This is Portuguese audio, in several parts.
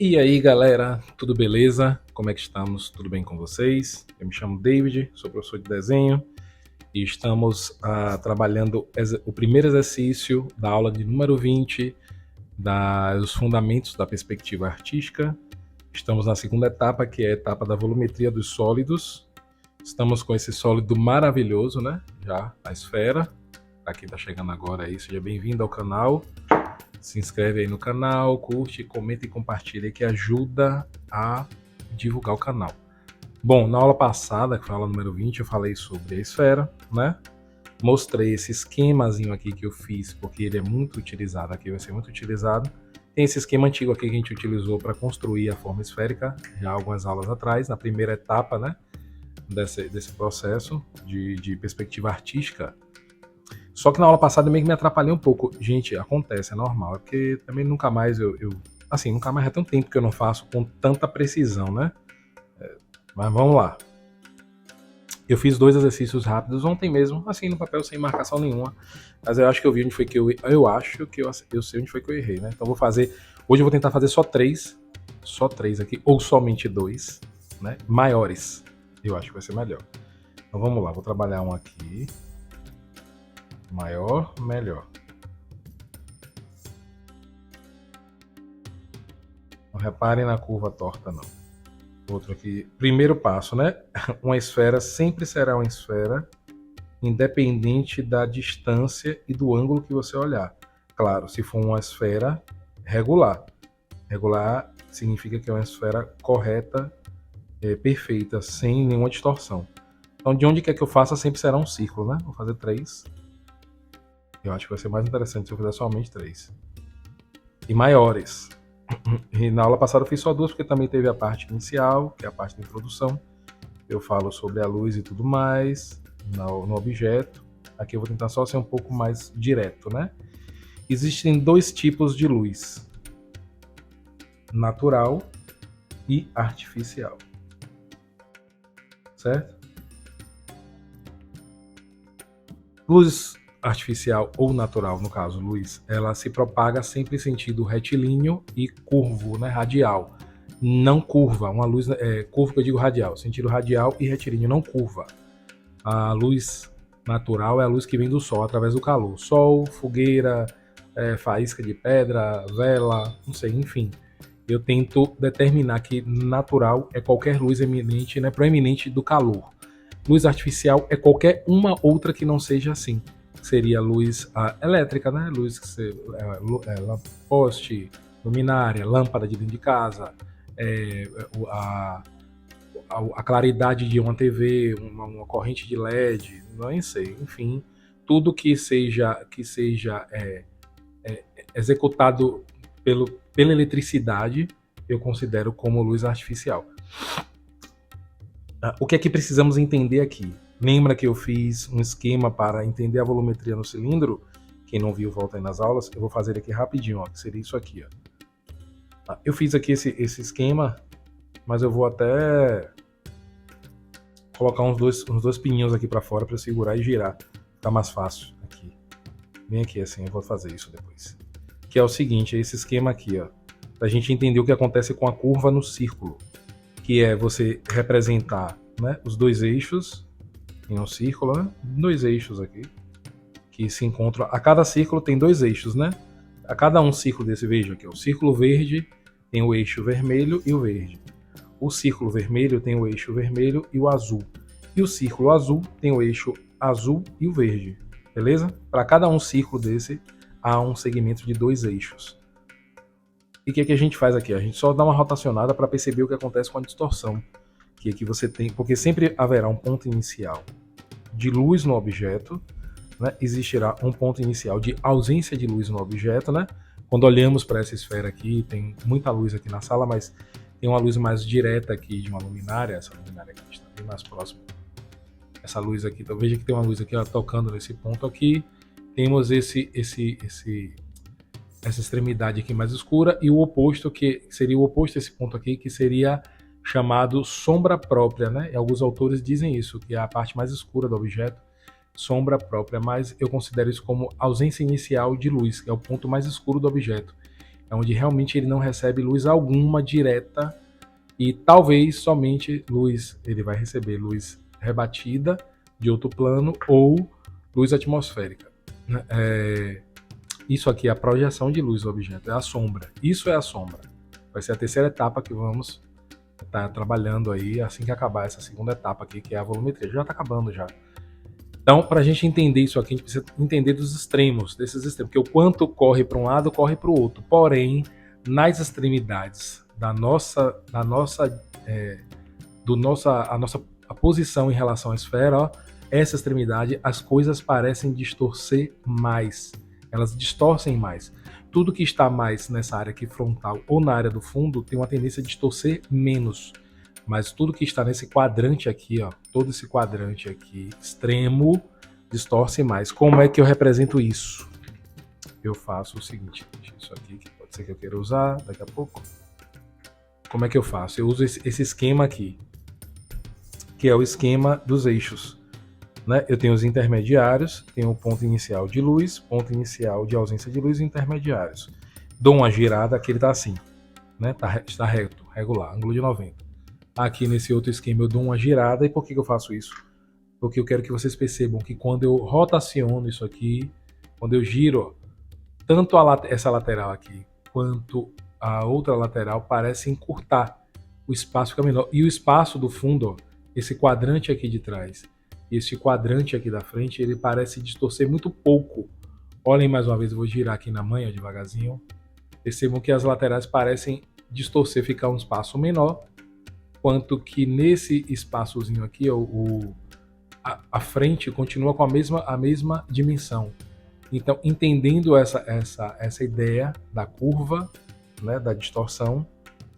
E aí, galera, tudo beleza? Como é que estamos? Tudo bem com vocês? Eu me chamo David, sou professor de desenho e estamos trabalhando o primeiro exercício da aula de número 20 dos fundamentos da perspectiva artística. Estamos na segunda etapa, que é a etapa da volumetria dos sólidos. Estamos com esse sólido maravilhoso, né? Já a esfera. Para quem está chegando agora aí, seja bem-vindo ao canal. Se inscreve aí no canal, curte, comenta e compartilha, que ajuda a divulgar o canal. Bom, na aula passada, que foi a aula número 20, eu falei sobre a esfera, né? Mostrei esse esquemazinho aqui que eu fiz, porque ele é muito utilizado aqui, vai ser muito utilizado. Tem esse esquema antigo aqui que a gente utilizou para construir a forma esférica, já algumas aulas atrás, na primeira etapa, né? Desse processo de perspectiva artística. Só que na aula passada eu meio que me atrapalhei um pouco. Gente, acontece, é normal. É porque também nunca mais assim, nunca mais é tão tempo que eu não faço com tanta precisão, né? Mas vamos lá. Eu fiz 2 exercícios rápidos ontem mesmo, assim, no papel, sem marcação nenhuma. Mas eu acho que eu vi onde foi que eu acho que eu sei onde foi que eu errei, né? Então vou fazer. Hoje eu vou tentar fazer só 3. Só 3 aqui, ou somente 2, né? Maiores. Eu acho que vai ser melhor. Então vamos lá, vou trabalhar um aqui. Maior, melhor. Não reparem na curva torta, não. Outro aqui. Primeiro passo, né? Uma esfera sempre será uma esfera, independente da distância e do ângulo que você olhar. Claro, se for uma esfera regular. Regular significa que é uma esfera correta, perfeita, sem nenhuma distorção. Então, de onde quer que eu faça, sempre será um círculo, né? Vou fazer 3. Eu acho que vai ser mais interessante se eu fizer somente 3. E maiores. E na aula passada eu fiz só 2, porque também teve a parte inicial, que é a parte da introdução. Eu falo sobre a luz e tudo mais, no objeto. Aqui eu vou tentar só ser um pouco mais direto, né? Existem 2 tipos de luz: natural e artificial. Certo? Luz artificial ou natural, no caso, luz, ela se propaga sempre em sentido retilíneo e curvo, né, radial. Não curva, uma luz curva que eu digo radial, sentido radial e retilíneo, não curva. A luz natural é a luz que vem do sol através do calor. Sol, fogueira, faísca de pedra, vela, não sei, enfim. Eu tento determinar que natural é qualquer luz eminente, né, proeminente do calor. Luz artificial é qualquer uma outra que não seja assim. Seria luz elétrica, né? Luz que você, poste, luminária, lâmpada de dentro de casa, a claridade de uma TV, uma corrente de LED, não sei, enfim, tudo que seja executado pela eletricidade, eu considero como luz artificial. O que é que precisamos entender aqui? Lembra que eu fiz um esquema para entender a volumetria no cilindro? Quem não viu, volta aí nas aulas. Eu vou fazer aqui rapidinho, ó, que seria isso aqui. Ó. Eu fiz aqui esse esquema, mas eu vou até colocar uns dois pininhos aqui para fora para segurar e girar. Fica mais fácil aqui. Vem aqui assim, eu vou fazer isso depois. Que é o seguinte, é esse esquema aqui, ó, para a gente entender o que acontece com a curva no círculo, que é você representar, né, os 2 eixos em um círculo, né? 2 eixos aqui, que se encontram. A cada círculo tem 2 eixos, né? A cada um círculo desse, veja aqui, o círculo verde tem o eixo vermelho e o verde. O círculo vermelho tem o eixo vermelho e o azul. E o círculo azul tem o eixo azul e o verde. Beleza? Para cada um círculo desse, há um segmento de 2 eixos. E o que a gente faz aqui? A gente só dá uma rotacionada para perceber o que acontece com a distorção. Que aqui você tem, porque sempre haverá um ponto inicial de luz no objeto, né? Existirá um ponto inicial de ausência de luz no objeto, né? Quando olhamos para essa esfera aqui, tem muita luz aqui na sala, mas tem uma luz mais direta aqui de uma luminária. Essa luminária aqui está bem mais próxima. Essa luz aqui, então veja que tem uma luz aqui, ó, tocando nesse ponto aqui. Temos essa extremidade aqui mais escura e o oposto, que seria o oposto a esse ponto aqui, que seria chamado sombra própria, né? E alguns autores dizem isso, que é a parte mais escura do objeto, sombra própria, mas eu considero isso como ausência inicial de luz, que é o ponto mais escuro do objeto. é onde realmente ele não recebe luz alguma direta e talvez somente luz, ele vai receber luz rebatida de outro plano ou luz atmosférica. Isso aqui é a projeção de luz do objeto, é a sombra. Isso é a sombra. Vai ser a terceira etapa que vamos estar trabalhando aí assim que acabar essa segunda etapa aqui, que é a volumetria. Já está acabando já. Então, para a gente entender isso aqui, a gente precisa entender dos extremos, desses extremos, porque o quanto corre para um lado, corre para o outro. Porém, nas extremidades a posição em relação à esfera, ó, essa extremidade, as coisas parecem distorcer mais. Elas distorcem mais. Tudo que está mais nessa área aqui frontal ou na área do fundo tem uma tendência a distorcer menos. Mas tudo que está nesse quadrante aqui, ó, todo esse quadrante aqui extremo, distorce mais. Como é que eu represento isso? Eu faço o seguinte, isso aqui que pode ser que eu queira usar daqui a pouco. Como é que eu faço? Eu uso esse esquema aqui, que é o esquema dos eixos. Né? Eu tenho os intermediários, tenho o ponto inicial de luz, ponto inicial de ausência de luz e intermediários. Dou uma girada, aqui ele está assim, né? Está reto, regular, ângulo de 90. Aqui nesse outro esquema eu dou uma girada. E por que eu faço isso? Porque eu quero que vocês percebam que quando eu rotaciono isso aqui, quando eu giro, tanto essa lateral aqui quanto a outra lateral parece encurtar. O espaço fica menor. E o espaço do fundo, ó, esse quadrante aqui de trás e esse quadrante aqui da frente, ele parece distorcer muito pouco. Olhem mais uma vez, eu vou girar aqui na manha devagarzinho. Percebam que as laterais parecem distorcer, ficar um espaço menor, quanto que nesse espaçozinho aqui, a frente continua com a mesma dimensão. Então, entendendo essa ideia da curva, né, da distorção,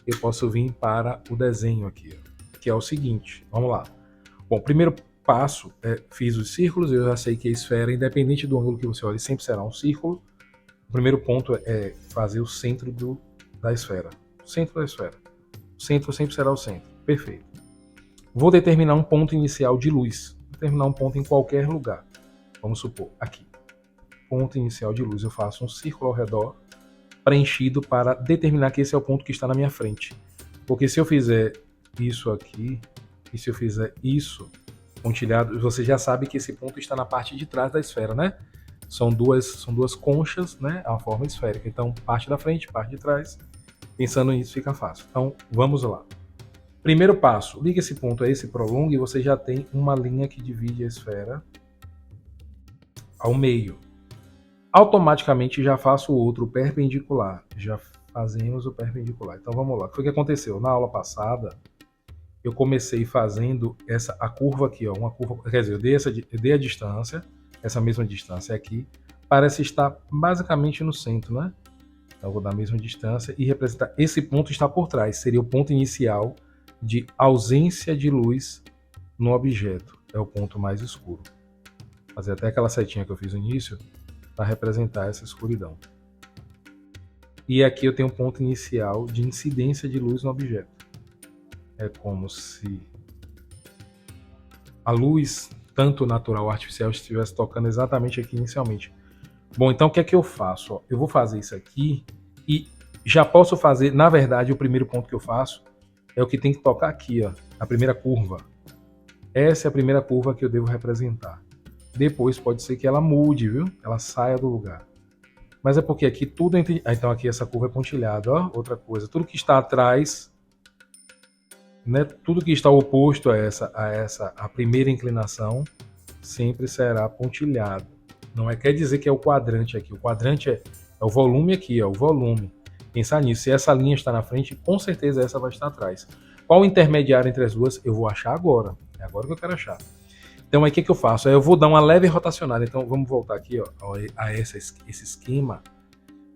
eu posso vir para o desenho aqui, que é o seguinte. Vamos lá. Bom, primeiro passo, fiz os círculos, eu já sei que a esfera, independente do ângulo que você olhe, sempre será um círculo. O primeiro ponto é fazer o centro da esfera. O centro da esfera. O centro sempre será o centro. Perfeito. Vou determinar um ponto inicial de luz. Vou determinar um ponto em qualquer lugar. Vamos supor, aqui. Ponto inicial de luz. Eu faço um círculo ao redor, preenchido para determinar que esse é o ponto que está na minha frente. Porque se eu fizer isso aqui, e se eu fizer isso pontilhado, você já sabe que esse ponto está na parte de trás da esfera, né? São duas conchas, né? A forma esférica. Então, parte da frente, parte de trás. Pensando nisso fica fácil. Então, vamos lá. Primeiro passo, liga esse ponto a esse prolongo e você já tem uma linha que divide a esfera ao meio. Automaticamente já faço o outro perpendicular. Já fazemos o perpendicular. Então vamos lá. O que foi que aconteceu? Na aula passada, eu comecei fazendo a curva aqui, ó, uma curva, quer dizer, eu dei a distância, essa mesma distância aqui, parece estar basicamente no centro, né? Então eu vou dar a mesma distância e representar. Esse ponto está por trás, seria o ponto inicial de ausência de luz no objeto. É o ponto mais escuro. Vou fazer até aquela setinha que eu fiz no início para representar essa escuridão. E aqui eu tenho um ponto inicial de incidência de luz no objeto. É como se a luz, tanto natural ou artificial, estivesse tocando exatamente aqui inicialmente. Bom, então o que é que eu faço? Ó, eu vou fazer isso aqui e já posso fazer, na verdade, o primeiro ponto que eu faço é o que tem que tocar aqui, ó, a primeira curva. Essa é a primeira curva que eu devo representar. Depois pode ser que ela mude, viu? Ela saia do lugar. Mas é porque aqui tudo entre... Então aqui essa curva é pontilhada, ó. Outra coisa, tudo que está atrás, né? Tudo que está oposto a primeira inclinação sempre será pontilhado. Não quer dizer que é o quadrante aqui. O quadrante é o volume aqui, ó, o volume. Pensar nisso. Se essa linha está na frente, com certeza essa vai estar atrás. Qual o intermediário entre as duas? Eu vou achar agora. É agora que eu quero achar. Então aí o que eu faço? Aí eu vou dar uma leve rotacionada. Então vamos voltar aqui, ó, a esse esquema.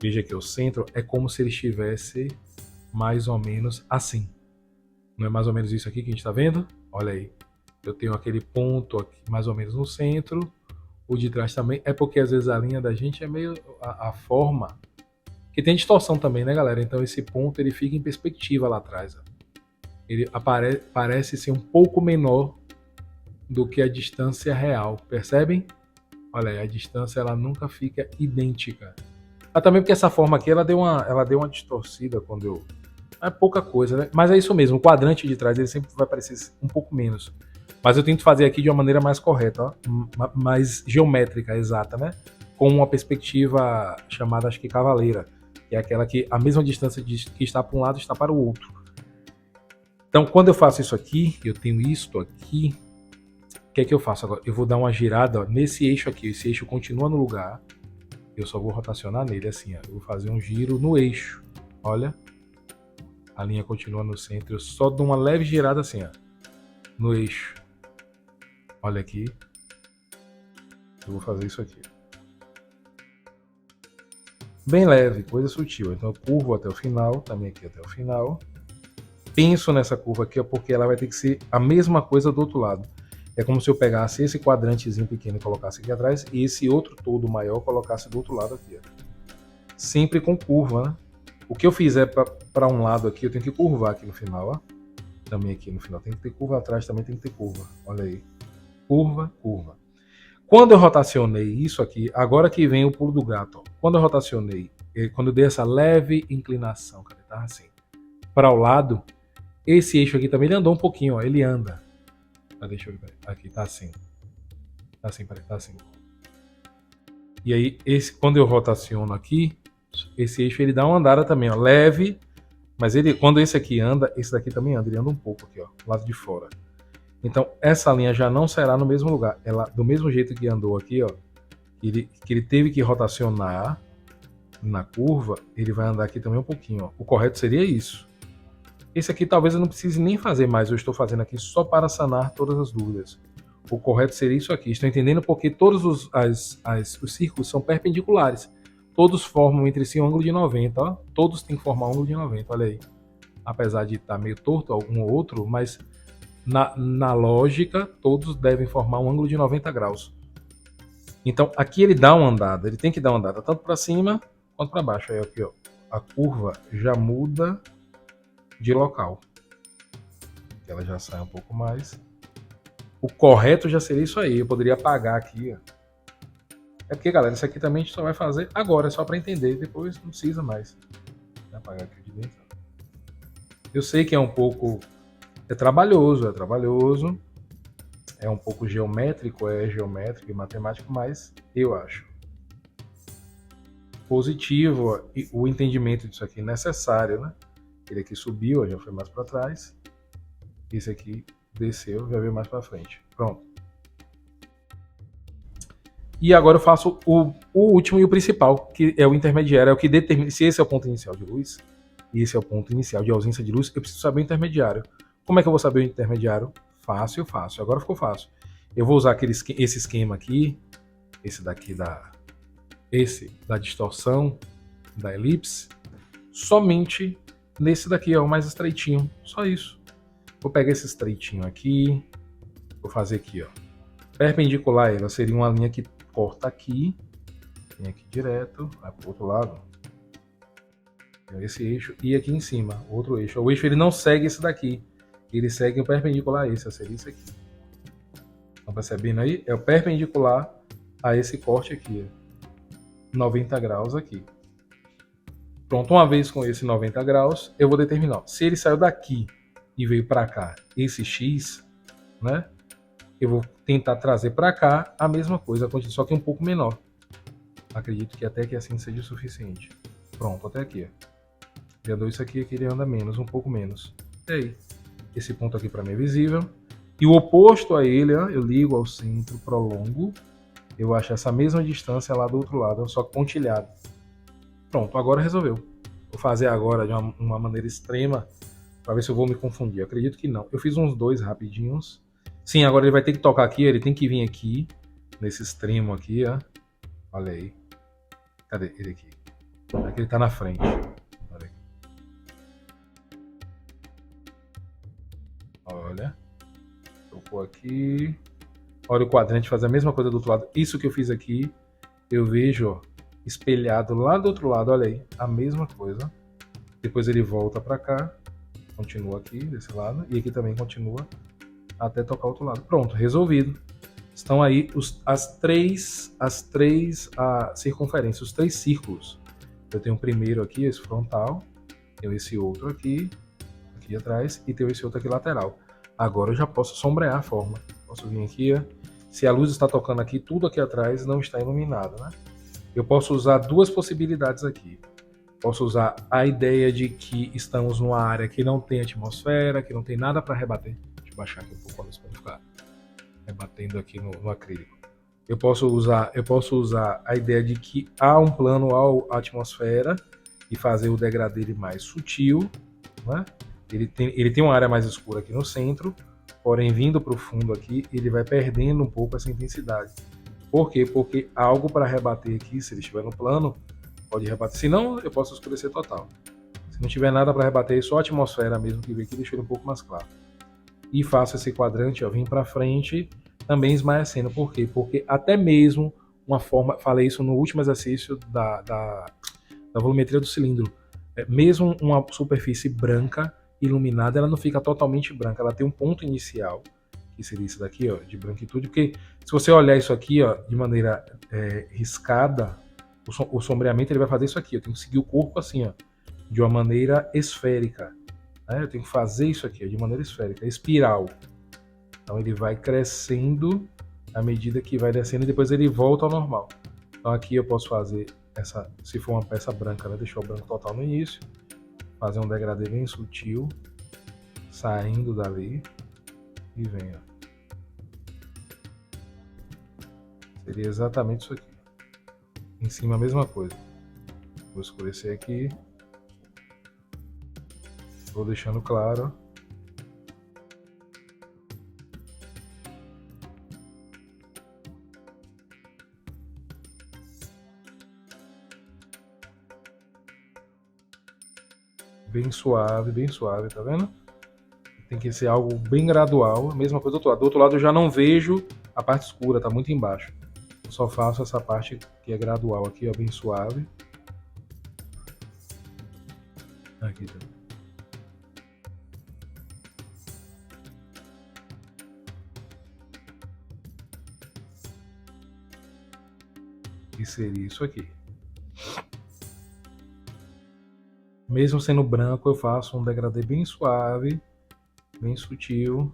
Veja que o centro é como se ele estivesse mais ou menos assim. Não é mais ou menos isso aqui que a gente está vendo? Olha aí. Eu tenho aquele ponto aqui mais ou menos no centro. O de trás também. É porque às vezes a linha da gente é meio a forma. Que tem distorção também, né, galera? Então esse ponto ele fica em perspectiva lá atrás. Ó. Ele parece ser um pouco menor do que a distância real, percebem? Olha aí, a distância ela nunca fica idêntica. Mas também porque essa forma aqui, ela deu uma distorcida quando eu... É pouca coisa, né? Mas é isso mesmo, o quadrante de trás ele sempre vai parecer um pouco menos. Mas eu tento fazer aqui de uma maneira mais correta, ó, mais geométrica, exata, né? Com uma perspectiva chamada, acho que cavaleira, que é aquela que a mesma distância que está para um lado está para o outro. Então, quando eu faço isso aqui, eu tenho isto aqui, o que é que eu faço agora? Eu vou dar uma girada ó, nesse eixo aqui, esse eixo continua no lugar, eu só vou rotacionar nele assim, ó. Eu vou fazer um giro no eixo, olha, a linha continua no centro, eu só dou uma leve girada assim, ó, no eixo, olha aqui, eu vou fazer isso aqui. Bem leve, coisa sutil, então eu curvo até o final, também aqui até o final, penso nessa curva aqui, ó, porque ela vai ter que ser a mesma coisa do outro lado. É como se eu pegasse esse quadrantezinho pequeno e colocasse aqui atrás, e esse outro todo maior colocasse do outro lado aqui. Ó. Sempre com curva, né? O que eu fizer para um lado aqui, eu tenho que curvar aqui no final, ó. Também aqui no final tem que ter curva, atrás também tem que ter curva. Olha aí. Curva, curva. Quando eu rotacionei isso aqui, agora que vem o pulo do gato, ó. Quando eu rotacionei, quando eu dei essa leve inclinação, cara, tá assim, para o lado, esse eixo aqui também ele andou um pouquinho, ó, ele anda. Deixa eu ver. Aqui, tá assim. Tá assim, peraí, tá assim. E aí, quando eu rotaciono aqui, esse eixo ele dá uma andada também, ó, leve, mas ele, quando esse aqui anda, esse daqui também anda, ele anda um pouco aqui, ó, do lado de fora. Então, essa linha já não será no mesmo lugar. Ela, do mesmo jeito que andou aqui, ó, que ele teve que rotacionar na curva, ele vai andar aqui também um pouquinho, ó. O correto seria isso. Esse aqui talvez eu não precise nem fazer mais, eu estou fazendo aqui só para sanar todas as dúvidas. O correto seria isso aqui. Estou entendendo porque todos os círculos são perpendiculares. Todos formam entre si um ângulo de 90. Ó. Todos têm que formar um ângulo de 90, olha aí. Apesar de estar meio torto algum ou outro, mas na lógica, todos devem formar um ângulo de 90 graus. Então, aqui ele dá uma andada. Ele tem que dar uma andada tanto para cima quanto para baixo. Aí aqui, ó, a curva já muda de local. Ela já sai um pouco mais. O correto já seria isso aí. Eu poderia apagar aqui. Ó. É porque, galera, isso aqui também a gente só vai fazer agora, é só para entender. Depois não precisa mais. Vou apagar aqui de dentro. Eu sei que é um pouco... É trabalhoso. É um pouco geométrico e matemático, mas eu acho positivo o entendimento disso aqui necessário, né? Ele aqui subiu, já foi mais para trás. Esse aqui desceu, já veio mais para frente. Pronto. E agora eu faço o último e o principal, que é o intermediário, é o que determina se esse é o ponto inicial de luz e esse é o ponto inicial de ausência de luz, eu preciso saber o intermediário. Como é que eu vou saber o intermediário? Fácil. Agora ficou fácil. Eu vou usar esse esquema aqui, esse daqui da distorção, da elipse, somente nesse daqui, ó, o mais estreitinho. Só isso. Vou pegar esse estreitinho aqui, vou fazer aqui, ó. Perpendicular a ela seria uma linha que corta aqui, vem aqui direto, vai pro outro lado. Esse eixo e aqui em cima, outro eixo. O eixo ele não segue esse daqui, ele segue o perpendicular a esse, seria isso aqui. Estão percebendo aí? É o perpendicular a esse corte aqui, ó. 90 graus aqui. Pronto, uma vez com esse 90 graus, eu vou determinar. Se ele saiu daqui e veio para cá, esse X, né? Eu vou tentar trazer para cá a mesma coisa, só que um pouco menor. Acredito que até que assim seja o suficiente. Pronto, até aqui. Já dou isso aqui, que ele anda menos, um pouco menos. E aí? Esse ponto aqui para mim é visível. E o oposto a ele, ó, eu ligo ao centro, prolongo. Eu acho essa mesma distância lá do outro lado, só pontilhado. Pronto, agora resolveu. Vou fazer agora de uma maneira extrema, para ver se eu vou me confundir. Acredito que não. Eu fiz uns dois rapidinhos. Sim, agora ele vai ter que tocar aqui, ele tem que vir aqui, nesse extremo aqui, ó. Olha aí. Cadê ele aqui? Aqui ele tá na frente. Olha aí. Olha. Tocou aqui. Olha o quadrante fazer a mesma coisa do outro lado. Isso que eu fiz aqui, eu vejo, ó, espelhado lá do outro lado, olha aí, a mesma coisa. Depois ele volta para cá, continua aqui desse lado e aqui também continua até tocar o outro lado. Pronto, resolvido. Estão aí as três circunferências, os três círculos. Eu tenho o primeiro aqui, esse frontal, tenho esse outro aqui atrás, e tenho esse outro aqui lateral. Agora eu já posso sombrear a forma. Posso vir aqui, ó. Se a luz está tocando aqui, tudo aqui atrás não está iluminado, né? Eu posso usar duas possibilidades aqui. Posso usar a ideia de que estamos numa área que não tem atmosfera, que não tem nada para rebater. Deixa eu baixar aqui um pouco a luz para não ficar rebatendo aqui no acrílico. Eu posso usar a ideia de que há um plano à atmosfera e fazer o degradê mais sutil, né? Ele tem uma área mais escura aqui no centro, porém vindo para o fundo aqui, ele vai perdendo um pouco essa intensidade. Por quê? Porque algo para rebater aqui, se ele estiver no plano, pode rebater. Se não, eu posso escurecer total. Se não tiver nada para rebater, só a atmosfera mesmo que vem aqui, deixa ele um pouco mais claro. E faço esse quadrante, ó, vim para frente, também esmaecendo. Por quê? Porque até mesmo uma forma, falei isso no último exercício da volumetria do cilindro, mesmo uma superfície branca, iluminada, ela não fica totalmente branca, ela tem um ponto inicial, que seria isso daqui, ó, de branquitude, porque se você olhar isso aqui, ó, de maneira riscada, o sombreamento ele vai fazer isso aqui, eu tenho que seguir o corpo assim, ó, de uma maneira esférica, né? Eu tenho que fazer isso aqui, ó, de maneira esférica, espiral. Então ele vai crescendo à medida que vai descendo e depois ele volta ao normal. Então aqui eu posso fazer essa, se for uma peça branca, né, deixar o branco total no início, fazer um degradê bem sutil, saindo dali e vem, ó. Seria exatamente isso aqui. Em cima a mesma coisa. Vou escurecer aqui. Vou deixando claro. Bem suave, tá vendo? Tem que ser algo bem gradual. Mesma coisa do outro lado. Do outro lado eu já não vejo a parte escura, tá muito embaixo. Eu só faço essa parte que é gradual aqui, ó, bem suave. Aqui também. E seria isso aqui. Mesmo sendo branco, eu faço um degradê bem suave, bem sutil,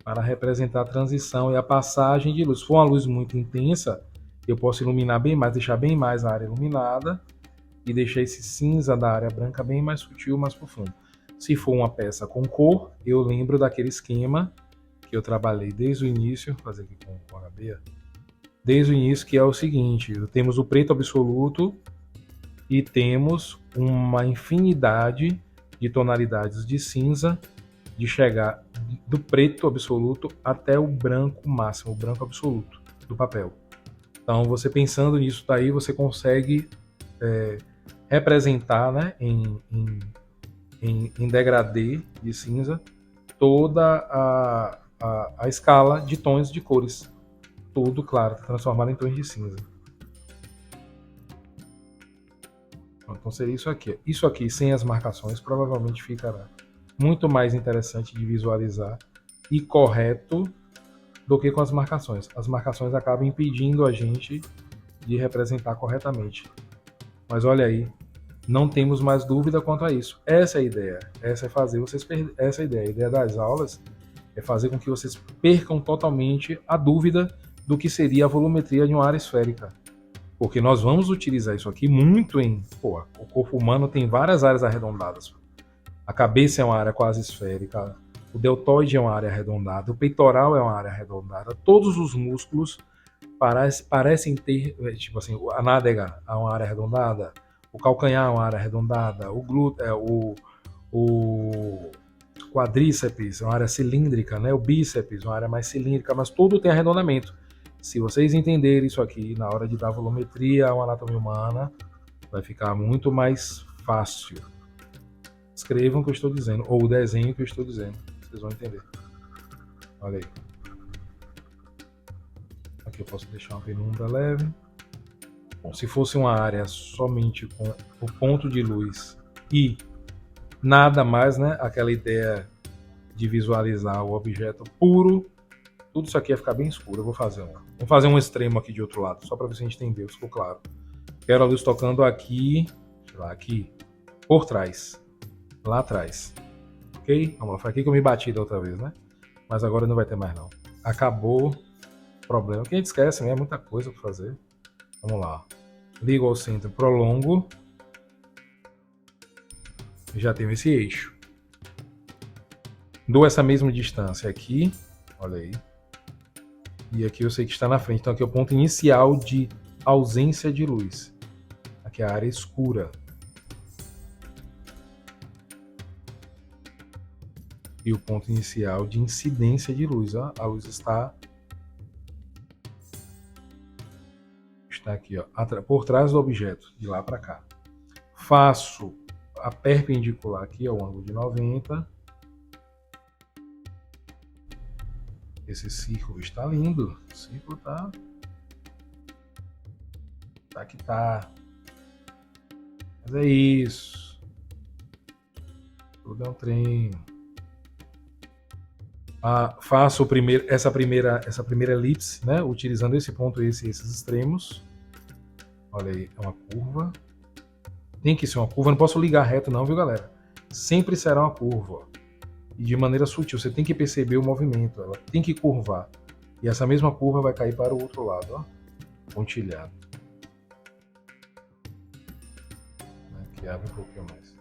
para representar a transição e a passagem de luz. Se for uma luz muito intensa, eu posso iluminar bem mais, deixar bem mais a área iluminada e deixar esse cinza da área branca bem mais sutil, mais profundo. Se for uma peça com cor, eu lembro daquele esquema que eu trabalhei desde o início, vou fazer aqui com HB, desde o início, que é o seguinte: temos o preto absoluto e temos uma infinidade de tonalidades de cinza, de chegar do preto absoluto até o branco máximo, o branco absoluto do papel. Então, você pensando nisso daí, você consegue representar, né, em degradê de cinza toda a escala de tons de cores. Tudo, claro, transformado em tons de cinza. Então seria isso aqui. Isso aqui, sem as marcações, provavelmente ficará muito mais interessante de visualizar e correto do que com as marcações. As marcações acabam impedindo a gente de representar corretamente. Mas olha aí, não temos mais dúvida quanto a isso. Essa é a ideia. Essa é fazer vocês essa é a ideia. A ideia das aulas é fazer com que vocês percam totalmente a dúvida do que seria a volumetria de uma área esférica. Porque nós vamos utilizar isso aqui muito em... Pô, o corpo humano tem várias áreas arredondadas. A cabeça é uma área quase esférica, o deltoide é uma área arredondada, o peitoral é uma área arredondada, todos os músculos parecem ter, tipo assim, a nádega é uma área arredondada, o calcanhar é uma área arredondada, o glúteo, o quadríceps é uma área cilíndrica, né? O bíceps é uma área mais cilíndrica, mas tudo tem arredondamento. Se vocês entenderem isso aqui na hora de dar volumetria a uma anatomia humana, vai ficar muito mais fácil. Escrevam o que eu estou dizendo, ou o desenho que eu estou dizendo, vocês vão entender. Olha aí. Aqui eu posso deixar uma penumbra leve. Bom, se fosse uma área somente com o ponto de luz e nada mais, né? Aquela ideia de visualizar o objeto puro, tudo isso aqui ia ficar bem escuro. Eu vou fazer um extremo aqui de outro lado, só para ver se a gente entendeu, se ficou claro. Quero a luz tocando aqui, sei lá, aqui, por trás, lá atrás. Ok? Vamos lá, foi aqui que eu me bati da outra vez, né? Mas agora não vai ter mais não. Acabou o problema. Que a gente esquece, né? É muita coisa para fazer. Vamos lá. Ligo ao centro, prolongo. Já tenho esse eixo. Dou essa mesma distância aqui. Olha aí. E aqui eu sei que está na frente. Então aqui é o ponto inicial de ausência de luz. Aqui é a área escura. E o ponto inicial de incidência de luz. Ó. A luz está aqui, ó, por trás do objeto, de lá para cá. Faço a perpendicular aqui ao ângulo de 90. Esse círculo está lindo. O círculo tá que tá. Mas é isso. Tudo é um treino. Faço essa primeira elipse, né? Utilizando esse ponto e esses extremos. Olha aí, é uma curva. Tem que ser uma curva, não posso ligar reto não, viu, galera? Sempre será uma curva. Ó. E de maneira sutil, você tem que perceber o movimento, ela tem que curvar. E essa mesma curva vai cair para o outro lado, ó. Pontilhado. Aqui abre um pouquinho mais.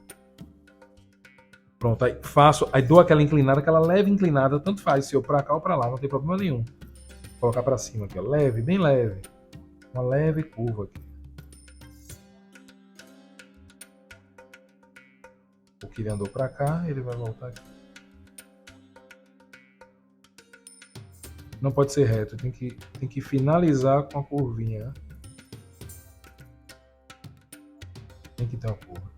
Pronto, aí dou aquela inclinada, aquela leve inclinada, tanto faz, se eu para cá ou para lá, não tem problema nenhum. Vou colocar para cima aqui, ó, leve, bem leve. Uma leve curva aqui. O que ele andou para cá, ele vai voltar aqui. Não pode ser reto, tem que finalizar com a curvinha. Tem que ter uma curva.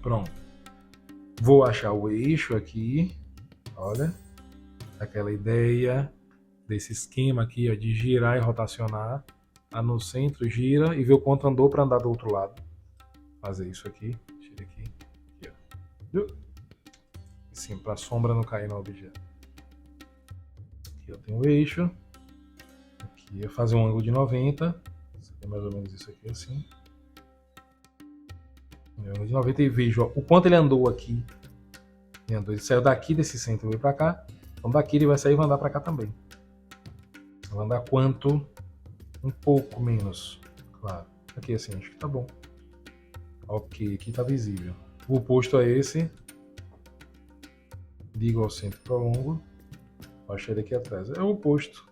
Pronto. Vou achar o eixo aqui. Olha. Aquela ideia desse esquema aqui, ó, de girar e rotacionar. Tá no centro, gira e vê o quanto andou para andar do outro lado. Fazer isso aqui. Tira aqui. Aqui, ó. Assim, para a sombra não cair no objeto. Aqui eu tenho o eixo. Aqui eu fazer um ângulo de 90. Isso aqui é mais ou menos isso aqui assim. Ângulo de 90 e vejo ó, o quanto ele andou aqui. Ele saiu daqui desse centro e veio para cá. Então daqui ele vai sair e vai andar para cá também. Vai andar quanto? Um pouco menos, claro. Aqui assim, acho que tá bom. Ok, aqui tá visível. O oposto a esse. Ligo ao centro, prolongo. Baixei ele aqui atrás. É o oposto.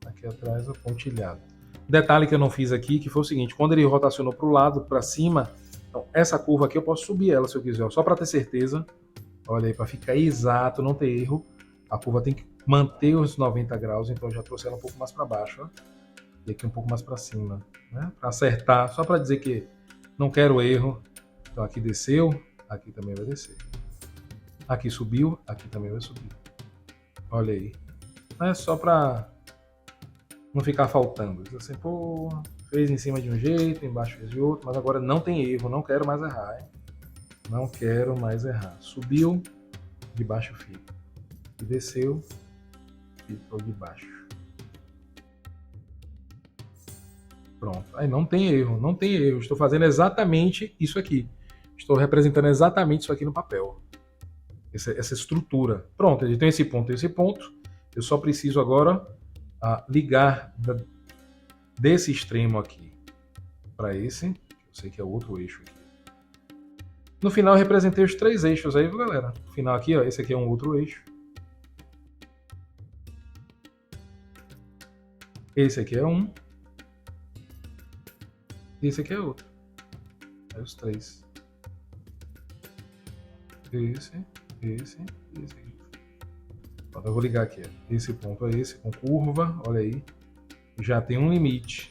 Aqui atrás é pontilhado. Detalhe que eu não fiz aqui, que foi o seguinte. Quando ele rotacionou para o lado, para cima, então essa curva aqui eu posso subir ela se eu quiser. Só para ter certeza. Olha aí, para ficar exato, não ter erro. A curva tem que manter os 90 graus, então eu já trouxe ela um pouco mais para baixo, ó. E aqui um pouco mais para cima, né? Para acertar, só para dizer que não quero erro. Então aqui desceu, aqui também vai descer. Aqui subiu, aqui também vai subir. Olha aí. É só para não ficar faltando. Diz assim, pô, fez em cima de um jeito, embaixo fez de outro, mas agora não tem erro, não quero mais errar, hein? Não quero mais errar. Subiu, de baixo fica. E desceu, ficou de baixo. Pronto. Aí não tem erro, não tem erro. Estou fazendo exatamente isso aqui. Estou representando exatamente isso aqui no papel. Essa estrutura. Pronto, ele tem esse ponto e esse ponto. Eu só preciso agora ligar desse extremo aqui para esse. Eu sei que é outro eixo aqui. No final eu representei os 3 eixos aí, viu, galera? No final aqui, ó, esse aqui é um outro eixo. Esse aqui é um. E esse aqui é outro. Aí os 3. Esse e esse aqui. Então eu vou ligar aqui. Ó. Esse ponto a esse com curva, olha aí. Já tem um limite.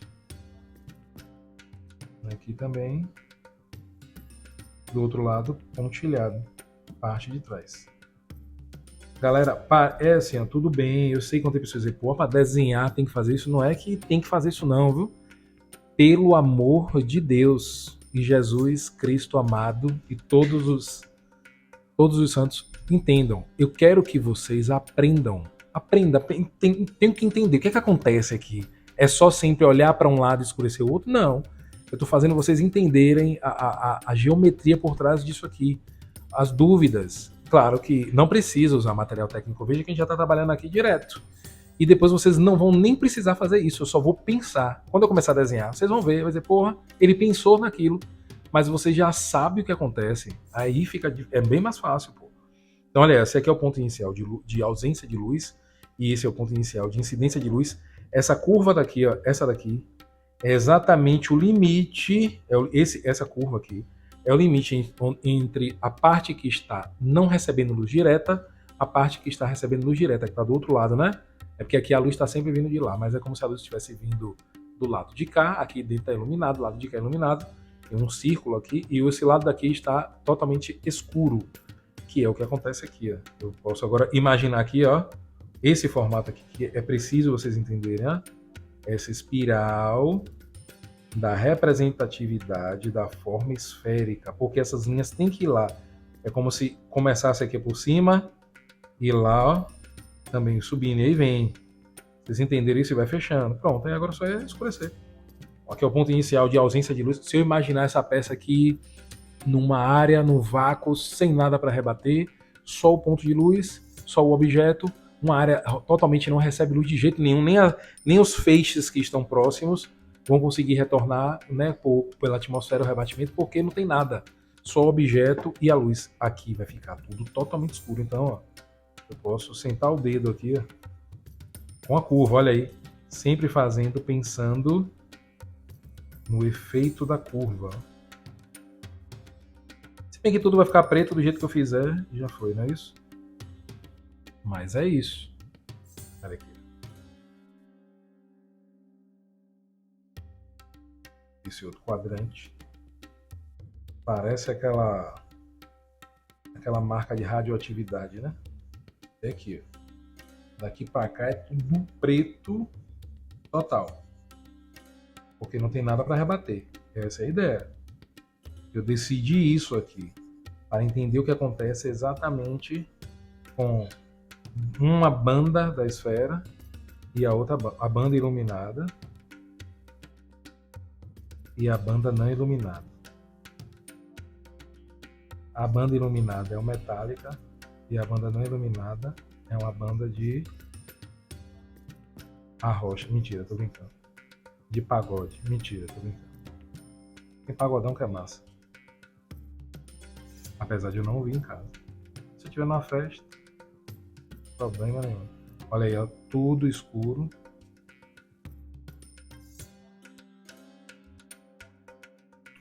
Aqui também. Do outro lado, pontilhado. Parte de trás. Galera, é assim, ó, tudo bem. Eu sei quando tem pessoas dizem, pô, para desenhar tem que fazer isso. Não é que tem que fazer isso não, viu? Pelo amor de Deus e Jesus Cristo amado e todos todos os santos entendam. Eu quero que vocês aprendam. Aprenda, tenho que entender. O que é que acontece aqui? É só sempre olhar para um lado e escurecer o outro? Não. Eu estou fazendo vocês entenderem a geometria por trás disso aqui. As dúvidas. Claro que não precisa usar material técnico. Veja que a gente já está trabalhando aqui direto. E depois vocês não vão nem precisar fazer isso. Eu só vou pensar. Quando eu começar a desenhar, vocês vão ver. Vai dizer, porra, ele pensou naquilo. Mas você já sabe o que acontece. Aí é bem mais fácil, pô. Então, olha, esse aqui é o ponto inicial de ausência de luz. E esse é o ponto inicial de incidência de luz. Essa curva daqui, ó, essa daqui, é exatamente o limite. Essa curva aqui é o limite entre a parte que está não recebendo luz direta, a parte que está recebendo luz direta, que está do outro lado, né? É porque aqui a luz está sempre vindo de lá, mas é como se a luz estivesse vindo do lado de cá. Aqui dentro está iluminado, do lado de cá é iluminado. Tem um círculo aqui e esse lado daqui está totalmente escuro, que é o que acontece aqui. Ó. Eu posso agora imaginar aqui, ó, esse formato aqui, que é preciso vocês entenderem, ó, essa espiral da representatividade da forma esférica, porque essas linhas têm que ir lá. É como se começasse aqui por cima e lá, ó, também subindo, e aí vem. Vocês entenderam isso e vai fechando. Pronto, aí agora só é escurecer. Aqui é o ponto inicial de ausência de luz. Se eu imaginar essa peça aqui numa área, no vácuo, sem nada para rebater, só o ponto de luz, só o objeto, uma área totalmente não recebe luz de jeito nenhum, nem os feixes que estão próximos vão conseguir retornar, né, pela atmosfera o rebatimento, porque não tem nada, só o objeto e a luz. Aqui vai ficar tudo totalmente escuro. Então, ó, eu posso sentar o dedo aqui, ó, com a curva, olha aí, sempre fazendo, pensando no efeito da curva. Se bem que tudo vai ficar preto do jeito que eu fizer, já foi, não é isso? Mas é isso. Olha aqui. Esse outro quadrante parece aquela marca de radioatividade, né? É aqui, ó. Daqui para cá é tudo preto total, porque não tem nada para rebater. Essa é a ideia. Eu decidi isso aqui para entender o que acontece exatamente com uma banda da esfera e a outra, a banda iluminada e a banda não iluminada. A banda iluminada é uma metálica e a banda não iluminada é uma banda de arrocha. Mentira, tô brincando. De pagode. Mentira, tô brincando. Tem pagodão que é massa. Apesar de eu não ouvir em casa. Se eu estiver na festa, problema nenhum. Olha aí, ó, tudo escuro.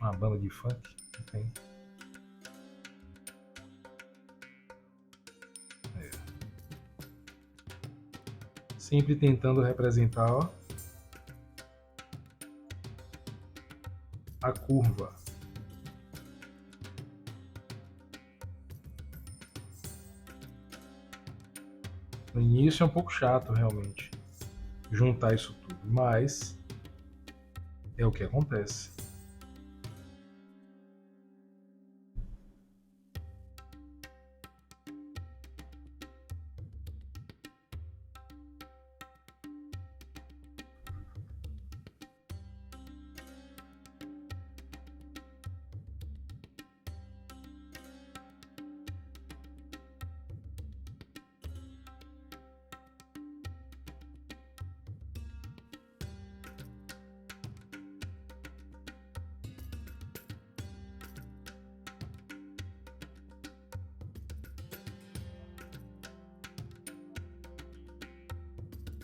Uma banda de funk, não tem. Sempre tentando representar, ó, a curva. No início é um pouco chato, realmente, juntar isso tudo, mas é o que acontece.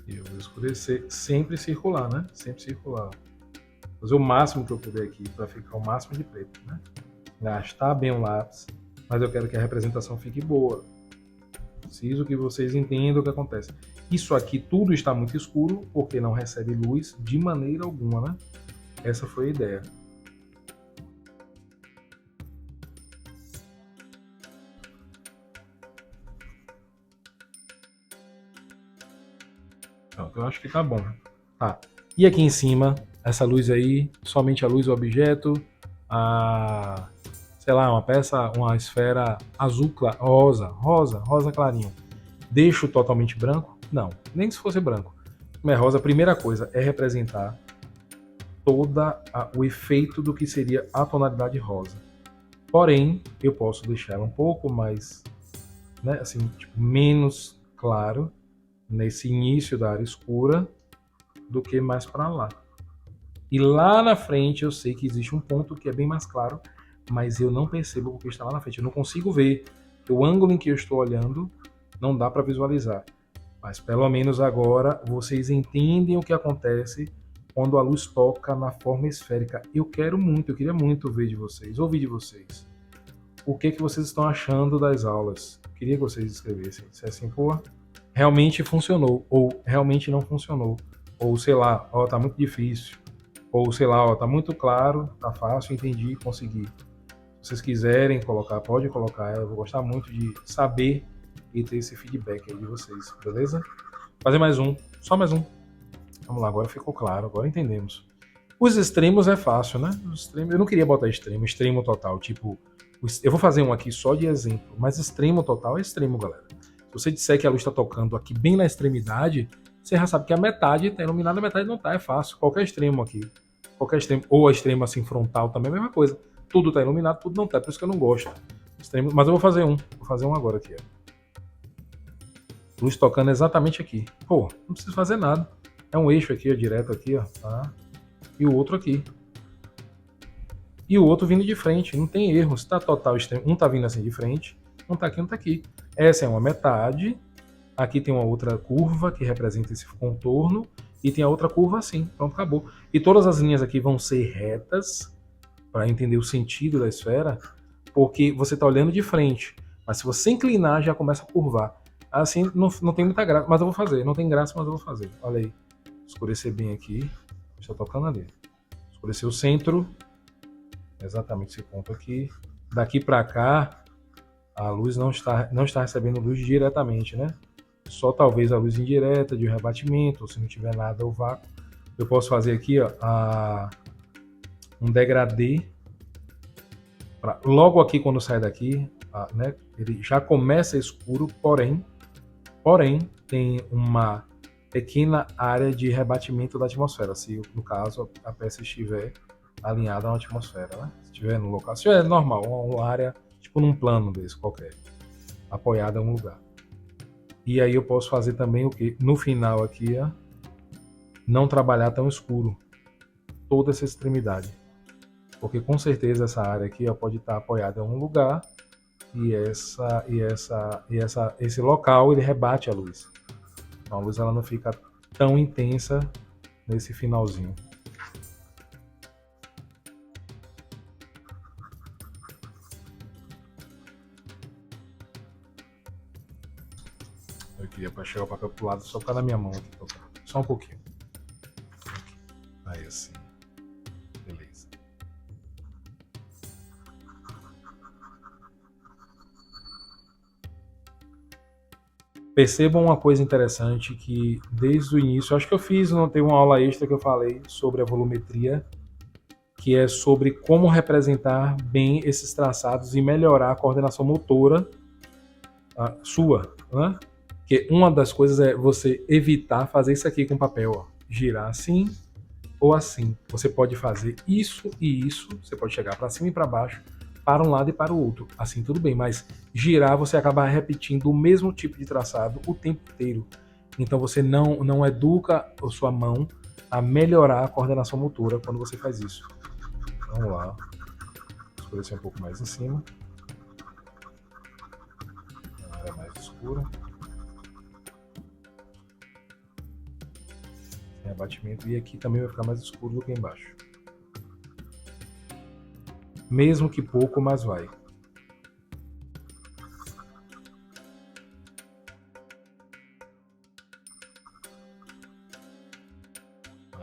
E eu vou escurecer, sempre circular, né? Sempre circular. Fazer o máximo que eu puder aqui para ficar o máximo de preto, né? Gastar bem o lápis, mas eu quero que a representação fique boa. Preciso que vocês entendam o que acontece. Isso aqui tudo está muito escuro porque não recebe luz de maneira alguma, né? Essa foi a ideia. Pronto, eu acho que tá bom. Tá. E aqui em cima, essa luz aí, somente a luz do objeto, a sei lá, uma peça, uma esfera azul, rosa clarinho. Deixo totalmente branco? Não, nem se fosse branco. Como é rosa, a primeira coisa é representar o efeito do que seria a tonalidade rosa. Porém, eu posso deixar ela um pouco mais, né, assim, tipo, menos claro nesse início da área escura do que mais para lá. E lá na frente eu sei que existe um ponto que é bem mais claro, mas eu não percebo porque está lá na frente. Eu não consigo ver. O ângulo em que eu estou olhando não dá para visualizar. Mas pelo menos agora vocês entendem o que acontece quando a luz toca na forma esférica. Eu queria muito ver de vocês, ouvir de vocês. O que vocês estão achando das aulas? Queria que vocês escrevessem. Se é assim, pô, realmente funcionou, ou realmente não funcionou. Ou sei lá, ó, tá muito difícil. Ou sei lá, ó, tá muito claro, tá fácil, entendi, consegui. Se vocês quiserem colocar, pode colocar. Eu vou gostar muito de saber e ter esse feedback aí de vocês, beleza? Fazer mais um, só mais um. Vamos lá, agora ficou claro, agora entendemos. Os extremos é fácil, né? Os extremos, eu não queria botar extremo total, tipo, eu vou fazer um aqui só de exemplo, mas extremo total é extremo, galera. Se você disser que a luz está tocando aqui bem na extremidade, você já sabe que a metade está iluminada, a metade não está, é fácil. Qualquer extremo aqui, qualquer extremo, ou a extrema assim frontal também é a mesma coisa. Tudo está iluminado, tudo não está, por isso que eu não gosto. Extremo, mas eu vou fazer um agora aqui. Ó. Luz tocando exatamente aqui. Pô, não preciso fazer nada. É um eixo aqui, ó, direto aqui, ó, tá? E o outro aqui. E o outro vindo de frente, não tem erro. Se tá total extremo, um tá vindo assim de frente, um tá aqui, um tá aqui. Essa é uma metade. Aqui tem uma outra curva que representa esse contorno e tem a outra curva assim. Pronto, acabou. E todas as linhas aqui vão ser retas para entender o sentido da esfera, porque você está olhando de frente. Mas se você inclinar, já começa a curvar. Assim, não tem muita graça, mas eu vou fazer. Não tem graça, mas eu vou fazer. Olha aí. Escurecer bem aqui. Está tocando ali. Escurecer o centro. Exatamente esse ponto aqui. Daqui para cá, a luz não está recebendo luz diretamente, né? Só talvez a luz indireta de rebatimento, ou se não tiver nada, o vácuo. Eu posso fazer aqui, ó, um degradê. Logo aqui, quando sai daqui, né, ele já começa escuro, porém, tem uma pequena área de rebatimento da atmosfera, se no caso a peça estiver alinhada na atmosfera, né? Se estiver no local, se estiver normal, uma área tipo num plano desse qualquer, apoiada em um lugar. E aí eu posso fazer também o que? No final aqui, ó, não trabalhar tão escuro toda essa extremidade, porque com certeza essa área aqui, ó, pode estar apoiada em um lugar e esse local ele rebate a luz. Então a luz ela não fica tão intensa nesse finalzinho. Eu queria para chegar o papel pro lado só para na minha mão aqui, só um pouquinho. Aí assim, beleza. Percebam uma coisa interessante que desde o início, acho que eu fiz, não tem uma aula extra que eu falei sobre a volumetria, que é sobre como representar bem esses traçados e melhorar a coordenação motora sua, né? Que uma das coisas é você evitar fazer isso aqui com papel, ó, girar assim ou assim. Você pode fazer isso e isso, você pode chegar para cima e para baixo, para um lado e para o outro. Assim tudo bem, mas girar você acaba repetindo o mesmo tipo de traçado o tempo inteiro. Então você não educa a sua mão a melhorar a coordenação motora quando você faz isso. Vamos lá. Escurecer um pouco mais em cima. A área mais escura. Sem abatimento. E aqui também vai ficar mais escuro do que embaixo. Mesmo que pouco, mas vai.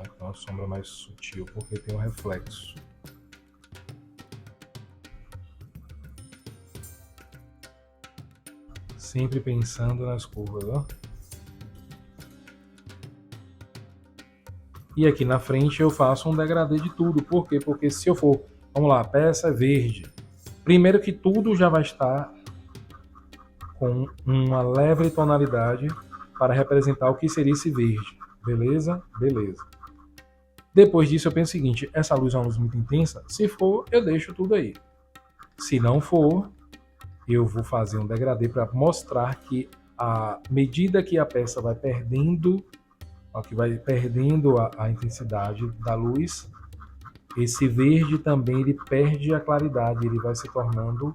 Então a sombra mais sutil, porque tem um reflexo. Sempre pensando nas curvas, ó. E aqui na frente eu faço um degradê de tudo. Por quê? Porque se eu for, vamos lá, a peça é verde. Primeiro que tudo já vai estar com uma leve tonalidade para representar o que seria esse verde. Beleza? Beleza. Depois disso eu penso o seguinte, essa luz é uma luz muito intensa? Se for, eu deixo tudo aí. Se não for, eu vou fazer um degradê para mostrar que à medida que a peça vai perdendo, a intensidade da luz, esse verde também ele perde a claridade, ele vai se tornando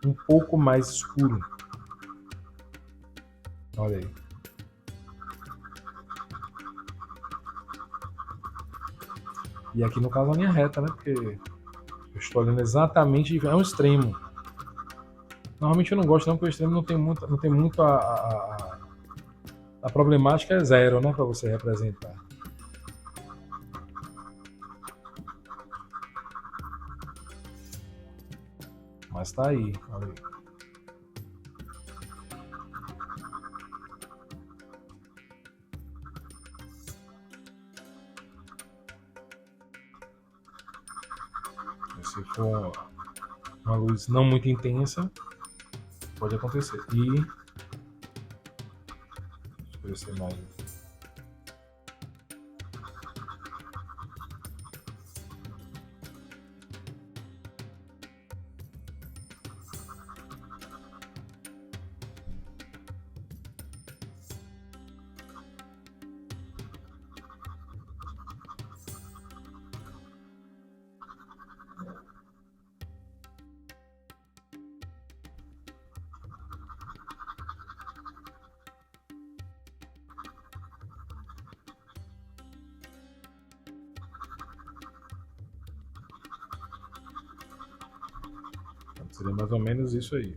um pouco mais escuro. Olha aí. E aqui no caso a linha reta, né? Porque eu estou olhando exatamente, é um extremo. Normalmente eu não gosto não, porque o extremo não tem muito a problemática é zero, né? Para você representar. Mas tá aí, olha aí. Se for uma luz não muito intensa, pode acontecer. E deixa eu ver mais. Seria mais ou menos isso aí.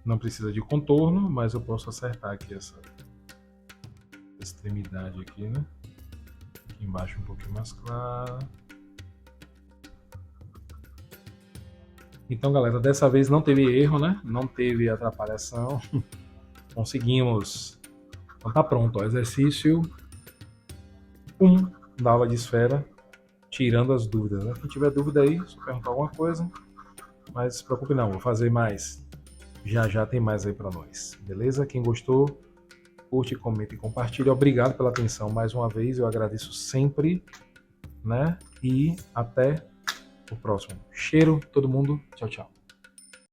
Não precisa de contorno, mas eu posso acertar aqui essa extremidade aqui, né? Aqui embaixo um pouquinho mais clara. Então, galera, dessa vez não teve erro, né? Não teve atrapalhação. Conseguimos. Então tá pronto, ó. Exercício 1 da aula de esfera, tirando as dúvidas, né? Quem tiver dúvida aí, só perguntar alguma coisa. Mas não se preocupe não, vou fazer mais. Já tem mais aí para nós. Beleza? Quem gostou, curte, comenta e compartilha. Obrigado pela atenção mais uma vez. Eu agradeço sempre, né? E até o próximo. Cheiro, todo mundo. Tchau, tchau.